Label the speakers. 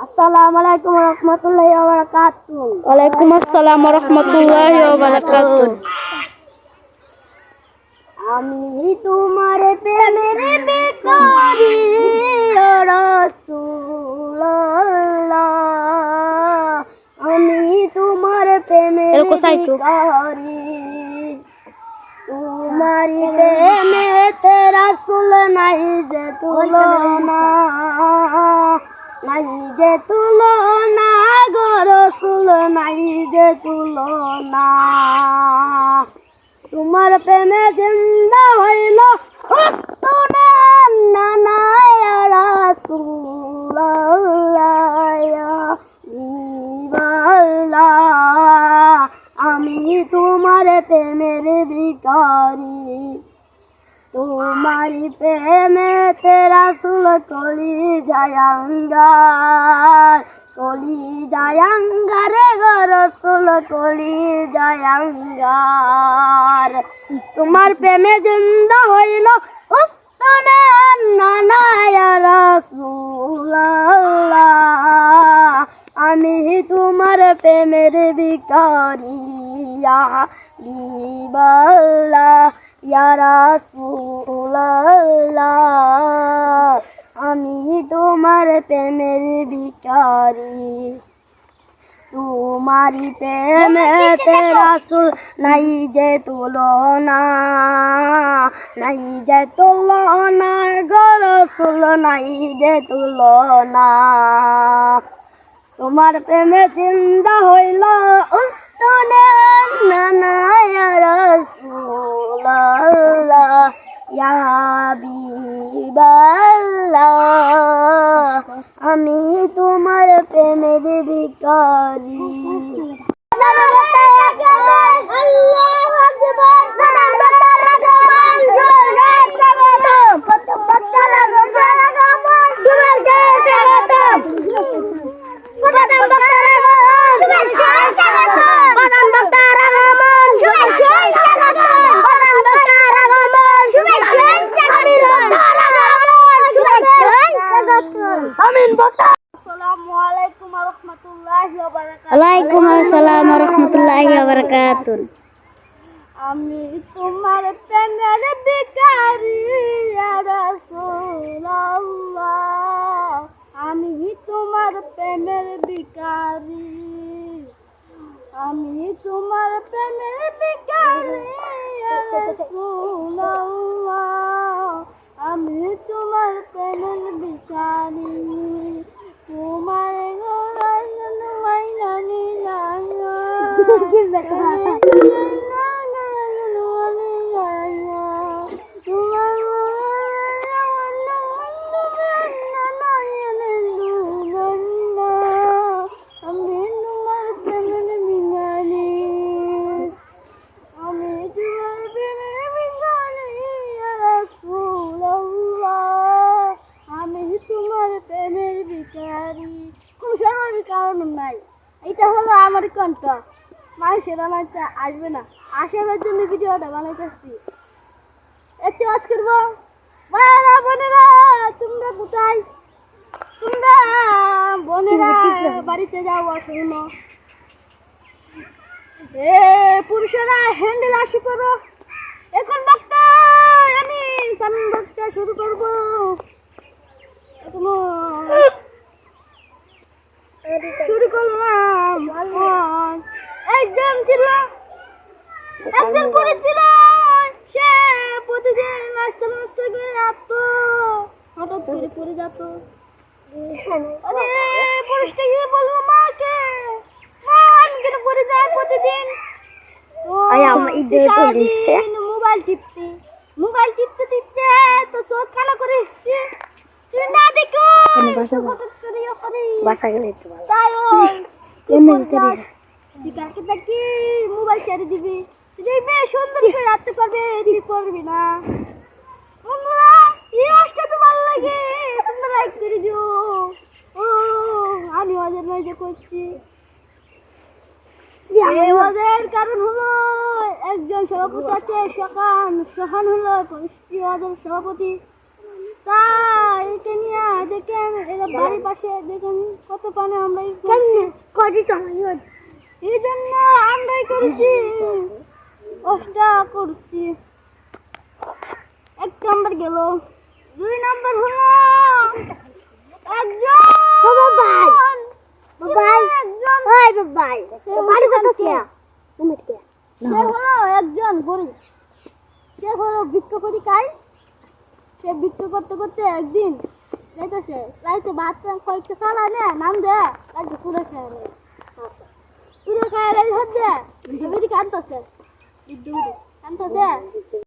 Speaker 1: আসসালামু আলাইকুম রহমতুল্লাহি ওয়া বারাকাতুহু।
Speaker 2: ওয়ালাইকুম আসসালাম ওয়া রাহমাতুল্লাহি ওয়া বারাকাতুহু।
Speaker 1: আমি তোমার প্রেমের বেকারি ও রাসূলুল্লাহ, আমি তোমার প্রেমের বেকারি, তোমারি প্রেমেতে রাসূল নাই যে তুলনা, নাই যে তুলনা গো রাসূল নাই যে তুলনা। তোমার প্রেমে জিন্দা হইল হুসনে আন্নানা ইয়া রাসূলুল্লাহ ইয়া হাবিবাল্লাহ, আমি তোমার প্রেমের ভিখারি, তোমারি প্রেমেতে রাসূল কলি জায়াঙ্গার, কলি জায়াঙ্গারে গো রাসূল কলি জায়াঙ্গার। তোমার প্রেমে জিন্দা হইল হুসনে আন্নানা ইয়া রাসূলুল্লাহ, আমি তোমার প্রেমের ভিখারি ইয়া হাবিবাল্লাহ ইয়া রাসূলুল্লাহ, আমি তোমার প্রেমের ভিখারি, তোমারি প্রেমেতে রাসূল নাই যে তুলনা, নাই যে তুলনা গো রাসূল নাই যে তুলনা। তোমার প্রেমে জিন্দা হইল উস্তনে আন্নানা ইয়া রাসূলুল্লাহ ইয়া হাবিবাল্লাহ, আমি তোমার প্রেমের ভিখারি। আল্লাহু আকবার।
Speaker 2: ওয়ালাইকুম আসসালাম ওয়া রাহমাতুল্লাহি ওয়া বারাকাতুহু।
Speaker 1: আমি তোমার প্রেমের ভিখারি ইয়া রাসূলুল্লাহ, আমি তোমার প্রেমের ভিখারি, আমি তোমার প্রেমের ভিখারি ইয়া রাসূলুল্লাহ, আমি তোমার প্রেমের ভিখারি। তোমার কারণ নাই, এটা হলো আমার কণ্ঠ, মানুষের আমার আসবে না, আসার জন্য ভিডিওটা বানাইতেছি। এতে ওয়াজ করবো ভাইরা বোনেরা, তোমরা কোথায়, তোমরা বোনেরা বাড়িতে যাও শুনো, এ পুরুষেরা হ্যান্ডেল আসি করো। এখন বক্তা আমি সামনে বক্তা শুরু করবো। শুরু করলাম। একজন ছিল, একজন পড়েছিল, সে প্রতিদিন নাস্তা নাস্তা করে আসতো, হঠাৎ করে পড়ে যেত। পুরুষটা গিয়ে বললো মাকে, মা আমি কেন পড়ে যায় প্রতিদিন? মোবাইল টিপতে, মোবাইল টিপতে টিপতে তো চোখ কানা করে এসছে, তুমি না দেখো হঠাৎ করে বাসা গেলে কাকে দেখি মোবাইল ছেড়ে দিবি, দেখবে সুন্দর করে রাখতে পারবে, এদিকে করবি না। বন্ধুরা এই মাছটা তো ভালো লাগে, তোমরা লাইক করে দিও। ও আমি ওদের নয় যে করছি, এই ওদের কারণ হলো একজন সভাপতি আছে, সোহান হলো ওদের সভাপতি। তা এখানে দেখেন এরা বাড়ির পাশে দেখেন কত পানে আমরা কেমনে কজি চালাই এই জন্য আমরাই করেছি কষ্টা করছি। 1 নাম্বার গেল, 2 নাম্বার হলো একজন ভাই ভাই একজন ওই ভাই বাড়ি করতেছি সে হলো একজন গরিব, সে হলো ভিক্ষা করি খায়। সে ভিক্ষা করতে করতে একদিন যাইতেছে রাইতে ভাত কয়েকটা চালা নে নাম দে রাইতে সুরে খায় রাইতে হাত দে কানতেছে কানতেছে